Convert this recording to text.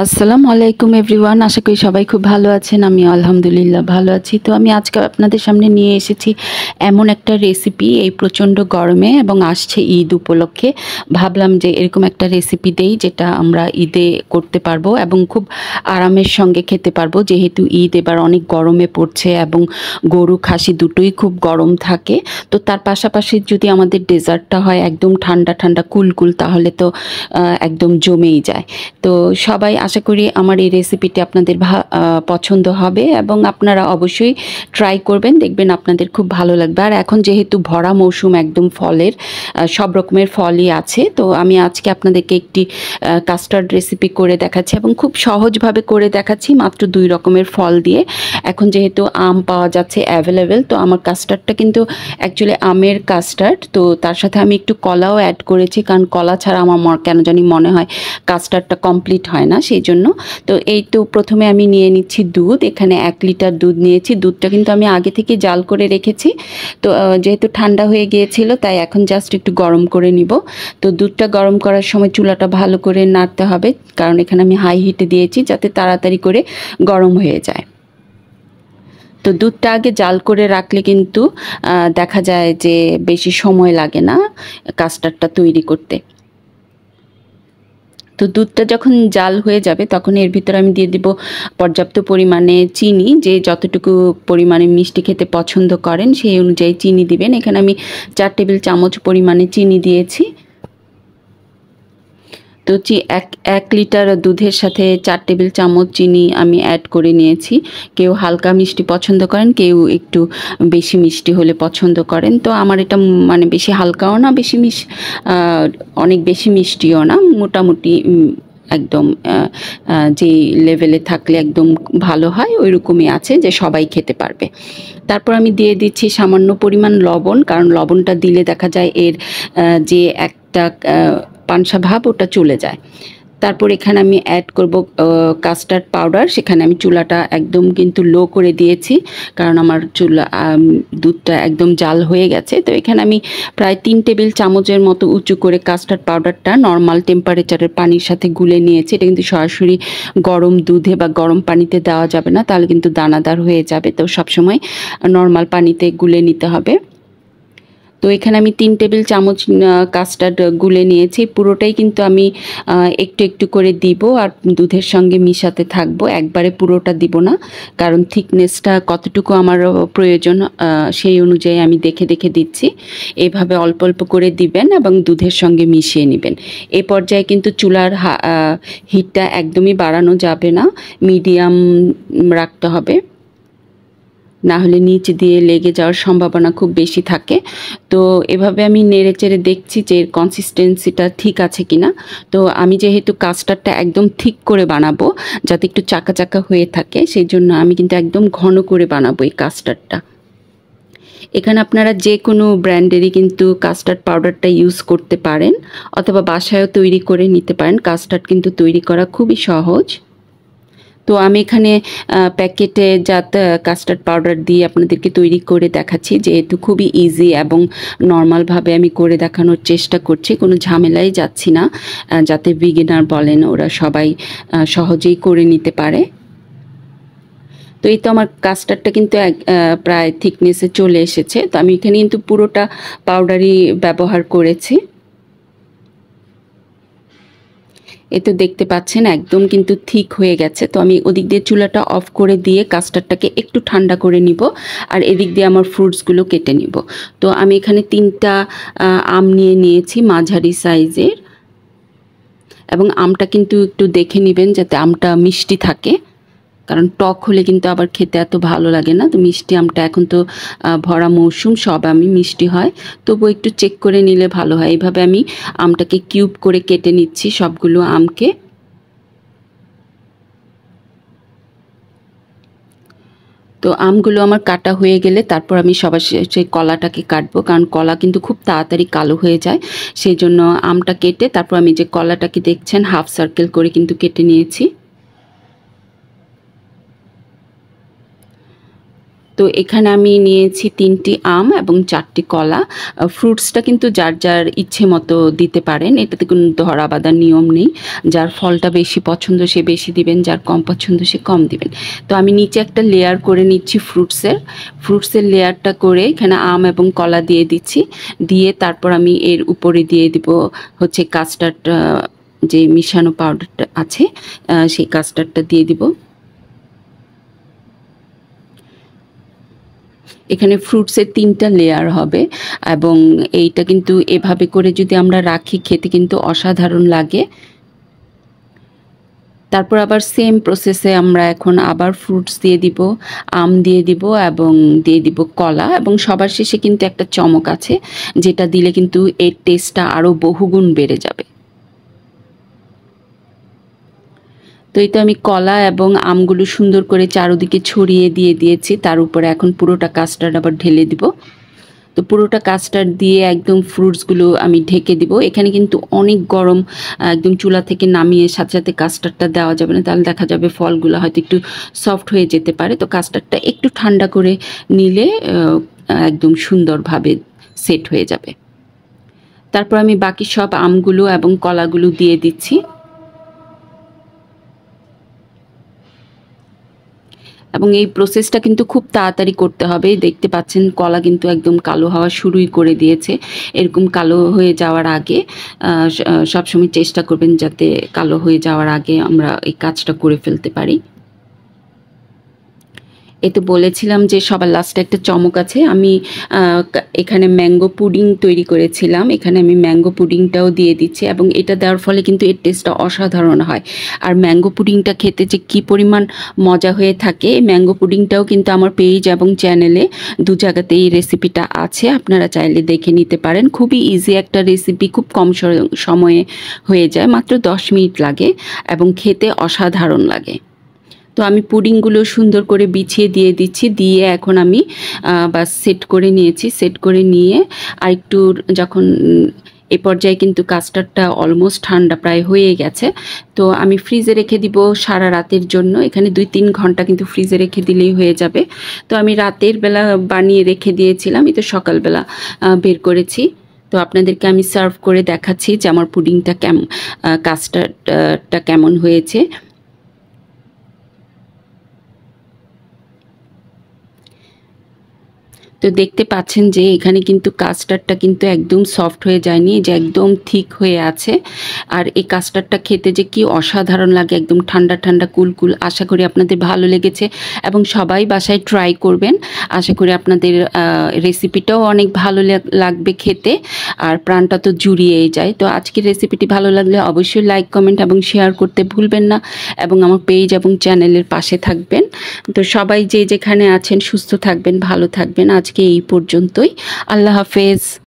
আসসালামু আলাইকুম এভরিওয়ান, আশা করি সবাই খুব ভালো আছেন। আমি আলহামদুলিল্লাহ ভালো আছি। তো আমি আজকে আপনাদের সামনে নিয়ে এসেছি এমন একটা রেসিপি এই প্রচণ্ড গরমে এবং আসছে ঈদ উপলক্ষে। ভাবলাম যে এরকম একটা রেসিপি দেই যেটা আমরা ঈদে করতে পারবো এবং খুব আরামের সঙ্গে খেতে পারবো, যেহেতু ঈদ এবার অনেক গরমে পড়ছে এবং গরু খাসি দুটোই খুব গরম থাকে। তো তার পাশাপাশি যদি আমাদের ডেজার্টটা হয় একদম ঠান্ডা ঠান্ডা কুলকুল, তাহলে তো একদম জমেই যায়। তো সবাই আশা করি আমার এই রেসিপিটি আপনাদের পছন্দ হবে এবং আপনারা অবশ্যই ট্রাই করবেন, দেখবেন আপনাদের খুব ভালো লাগবে। আর এখন যেহেতু ভরা মৌসুম একদম ফলের, সব রকমের ফলই আছে, তো আমি আজকে আপনাদেরকে একটি কাস্টার্ড রেসিপি করে দেখাচ্ছি এবং খুব সহজভাবে করে দেখাচ্ছি মাত্র 2 রকমের ফল দিয়ে। এখন যেহেতু আম পাওয়া যাচ্ছে অ্যাভেলেবেল, তো আমার কাস্টার্ডটা কিন্তু অ্যাকচুয়ালি আমের কাস্টার্ড। তো তার সাথে আমি একটু কলাও অ্যাড করেছি, কারণ কলা ছাড়া আমার কেন জানি মনে হয় কাস্টার্ডটা কমপ্লিট হয় না, সেই জন্য। তো এই তো প্রথমে আমি নিয়ে নিচ্ছি দুধ। এখানে 1 লিটার দুধ নিয়েছি। দুধটা কিন্তু আমি আগে থেকে জাল করে রেখেছি। তো যেহেতু ঠান্ডা হয়ে গিয়েছিল, তাই এখন জাস্ট একটু গরম করে নিব। তো দুধটা গরম করার সময় চুলাটা ভালো করে নাড়তে হবে, কারণ এখানে আমি হাই হিটে দিয়েছি যাতে তাড়াতাড়ি করে গরম হয়ে যায়। তো দুধটা আগে জাল করে রাখলে কিন্তু দেখা যায় যে বেশি সময় লাগে না কাস্টার্ডটা তৈরি করতে। তো দুধটা যখন জাল হয়ে যাবে তখন এর ভিতরে আমি দিয়ে দিব পর্যাপ্ত পরিমাণে চিনি। যে যতটুকু পরিমাণে মিষ্টি খেতে পছন্দ করেন সেই অনুযায়ী চিনি দিবেন। এখানে আমি 4 টেবিল চামচ পরিমাণে চিনি দিয়েছি। তো এক লিটার দুধের সাথে 4 টেবিল চামচ চিনি আমি অ্যাড করে নিয়েছি। কেউ হালকা মিষ্টি পছন্দ করেন, কেউ একটু বেশি মিষ্টি হলে পছন্দ করেন। তো আমার এটা মানে বেশি হালকাও না, অনেক বেশি মিষ্টিও না, মোটামুটি একদম যে লেভেলে থাকলে একদম ভালো হয় ওই রকমই আছে, যে সবাই খেতে পারবে। তারপর আমি দিয়ে দিচ্ছি সামান্য পরিমাণ লবণ, কারণ লবণটা দিলে দেখা যায় এর যে একটা পানসা ভাব ওটা চলে যায়। তারপর এখানে আমি অ্যাড করব কাস্টার্ড পাউডার। সেখানে আমি চুলাটা একদম কিন্তু লো করে দিয়েছি, কারণ আমার দুধটা একদম জাল হয়ে গেছে। তো এখানে আমি প্রায় 3 টেবিল চামচের মতো উঁচু করে কাস্টার্ড পাউডারটা নর্মাল টেম্পারেচারের পানির সাথে গুলে নিয়েছি। এটা কিন্তু সরাসরি গরম দুধে বা গরম পানিতে দেওয়া যাবে না, তাহলে কিন্তু দানাদার হয়ে যাবে। তো সবসময় নর্মাল পানিতে গুলে নিতে হবে। তো এখানে আমি 3 টেবিল চামচ কাস্টার্ড গুলে নিয়েছি। পুরোটাই কিন্তু আমি একটু একটু করে দিব আর দুধের সঙ্গে মিশাতে থাকবো, একবারে পুরোটা দিব না, কারণ থিকনেসটা কতটুকু আমার প্রয়োজন সেই অনুযায়ী আমি দেখে দেখে দিচ্ছি। এভাবে অল্প অল্প করে দিবেন এবং দুধের সঙ্গে মিশিয়ে নেবেন। এই পর্যায়ে কিন্তু চুলার হিটটা একদমই বাড়ানো যাবে না, মিডিয়াম রাখতে হবে, না হলে নিচ দিয়ে লেগে যাওয়ার সম্ভাবনা খুব বেশি থাকে। তো এভাবে আমি নেড়ে চেড়ে দেখছি যে এর কনসিস্টেন্সিটা ঠিক আছে কিনা। তো আমি যেহেতু কাস্টার্ডটা একদম ঠিক করে বানাবো যাতে একটু চাকা চাকা হয়ে থাকে, সেই জন্য আমি কিন্তু একদম ঘন করে বানাবো এই কাস্টার্ডটা। এখানে আপনারা যে কোনো ব্র্যান্ডেরই কিন্তু কাস্টার্ড পাউডারটা ইউজ করতে পারেন, অথবা বাসায়ও তৈরি করে নিতে পারেন। কাস্টার্ড কিন্তু তৈরি করা খুবই সহজ। তো আমি এখানে প্যাকেটে কাস্টার্ড পাউডার দিয়ে আপনাদেরকে তৈরি করে দেখাচ্ছি, যেহেতু খুবই ইজি এবং নর্মালভাবে আমি করে দেখানোর চেষ্টা করছি, কোনো ঝামেলাই যাচ্ছি না, যাতে বিগিনার বলেন ওরা সবাই সহজেই করে নিতে পারে। তো এই তো আমার কাস্টার্ডটা কিন্তু প্রায় থিকনেসে চলে এসেছে। তো আমি এখানে কিন্তু পুরোটা পাউডারই ব্যবহার করেছি। এ তো দেখতে পাচ্ছেন একদম কিন্তু ঠিক হয়ে গেছে। তো আমি ওদিক দিয়ে চুলাটা অফ করে দিয়ে কাস্টার্ডটাকে একটু ঠান্ডা করে নিব, আর এদিক দিয়ে আমার ফ্রুটসগুলো কেটে নিব। তো আমি এখানে 3টা আম নিয়ে নিয়েছি মাঝারি সাইজের, এবং আমটা কিন্তু একটু দেখে নেবেন যাতে আমটা মিষ্টি থাকে, কারণ টক হলে কিন্তু আবার খেতে এত ভালো লাগে না। তো মিষ্টি আমটা, এখন তো ভরা মৌসুম, সব আমি মিষ্টি হয়, তবু একটু চেক করে নিলে ভালো হয়। এইভাবে আমি আমটাকে কিউব করে কেটে নিচ্ছি সবগুলো আমকে। তো আমগুলো আমার কাটা হয়ে গেলে তারপর আমি সবার শেষে কলাটাকে কাটবো, কারণ কলা কিন্তু খুব তাড়াতাড়ি কালো হয়ে যায়। সেই জন্য আমটা কেটে তারপর আমি যে কলাটাকে দেখছেন হাফ সার্কেল করে কিন্তু কেটে নিয়েছি। তো এখানে আমি নিয়েছি 3টি আম এবং 4টি কলা। ফ্রুটসটা কিন্তু যার যার ইচ্ছে মতো দিতে পারেন, এটাতে কোনো ধরা বাঁধা নিয়ম নেই। যার ফলটা বেশি পছন্দ সে বেশি দিবেন, যার কম পছন্দ সে কম দিবেন। তো আমি নিচে একটা লেয়ার করে নিচ্ছি ফ্রুটসের লেয়ারটা করে এখানে আম এবং কলা দিয়ে দিচ্ছি। দিয়ে তারপর আমি এর উপরে দিয়ে দিব হচ্ছে কাস্টার্ড, যে মিশানো পাউডারটা আছে সেই কাস্টার্ডটা দিয়ে দিব। এখানে ফ্রুটসের 3টা লেয়ার হবে এবং এইটা কিন্তু এভাবে করে যদি আমরা রাখি খেতে কিন্তু অসাধারণ লাগে। তারপর আবার সেম প্রসেসে আমরা এখন আবার ফ্রুটস দিয়ে দিব, আম দিয়ে দিব এবং দিয়ে দিব কলা, এবং সবার শেষে কিন্তু একটা চমক আছে যেটা দিলে কিন্তু এর টেস্টটা আরও বহুগুণ বেড়ে যাবে। তো এই তো আমি কলা এবং আমগুলো সুন্দর করে চারদিকে ছড়িয়ে দিয়েছি। তার উপরে এখন পুরোটা কাস্টার্ড আবার ঢেলে দিব। তো পুরোটা কাস্টার্ড দিয়ে একদম ফ্রুটসগুলো আমি ঢেকে দিব। এখানে কিন্তু অনেক গরম, একদম চুলা থেকে নামিয়ে সাথে সাথে কাস্টার্ডটা দেওয়া যাবে না, তাহলে দেখা যাবে ফলগুলো হয়তো একটু সফট হয়ে যেতে পারে। তো কাস্টার্ডটা একটু ঠান্ডা করে নিলে একদম সুন্দরভাবে সেট হয়ে যাবে। তারপর আমি বাকি সব আমগুলো এবং কলাগুলো দিয়ে দিচ্ছি। এবং এই প্রসেসটা কিন্তু খুব তাড়াতাড়ি করতে হবে। দেখতে পাচ্ছেন কলা কিন্তু একদম কালো হওয়া শুরুই করে দিয়েছে। এরকম কালো হয়ে যাওয়ার আগে সবসময় চেষ্টা করবেন যাতে কালো হয়ে যাওয়ার আগে আমরা এই কাজটা করে ফেলতে পারি। এতে বলেছিলাম যে সবার লাস্টে একটা চমক আছে। আমি এখানে ম্যাঙ্গো পুডিং তৈরি করেছিলাম, এখানে আমি ম্যাঙ্গো পুডিংটাও দিয়ে দিচ্ছি এবং এটা দেওয়ার ফলে কিন্তু এর টেস্টটা অসাধারণ হয়। আর ম্যাঙ্গো পুডিংটা খেতে যে কী পরিমাণ মজা হয়ে থাকে, এই ম্যাঙ্গো পুডিংটাও কিন্তু আমার পেজ এবং চ্যানেলে 2 জায়গাতেই এই রেসিপিটা আছে, আপনারা চাইলে দেখে নিতে পারেন। খুবই ইজি একটা রেসিপি, খুব কম সময়ে হয়ে যায়, মাত্র 10 মিনিট লাগে এবং খেতে অসাধারণ লাগে। তো আমি পুডিংগুলো সুন্দর করে বিছিয়ে দিয়ে দিচ্ছি, দিয়ে এখন আমি বাস সেট করে নিয়েছি। সেট করে নিয়ে আর একটু যখন এ পর্যায়ে কিন্তু কাস্টার্ডটা অলমোস্ট ঠান্ডা প্রায় হয়ে গেছে, তো আমি ফ্রিজে রেখে দিব সারা রাতের জন্য। এখানে 2-3 ঘন্টা কিন্তু ফ্রিজে রেখে দিলেই হয়ে যাবে। তো আমি রাতের বেলা বানিয়ে রেখে দিয়েছিলাম, এই তো সকালবেলা বের করেছি। তো আপনাদেরকে আমি সার্ভ করে দেখাচ্ছি যে আমার পুডিংটা কাস্টার্ডটা কেমন হয়েছে। তো দেখতে পাচ্ছেন যে এখানে কিন্তু কাস্টার্ডটা কিন্তু একদম সফট হয়ে যায়নি, যে একদম থিক হয়ে আছে। আর এই কাস্টার্ডটা খেতে যে কি অসাধারণ লাগে, একদম ঠান্ডা ঠান্ডা কুলকুল। আশা করি আপনাদের ভালো লেগেছে এবং সবাই বাসায় ট্রাই করবেন। আশা করি আপনাদের রেসিপিটাও অনেক ভালো লাগবে খেতে, আর প্রাণটা তো জুড়িয়েই যায়। তো আজকের রেসিপিটি ভালো লাগলে অবশ্যই লাইক, কমেন্ট এবং শেয়ার করতে ভুলবেন না এবং আমার পেজ এবং চ্যানেলের পাশে থাকবেন। তো সবাই যে যেখানে আছেন সুস্থ থাকবেন, ভালো থাকবেন। আজকে এই পর্যন্তই। আল্লাহ হাফেজ।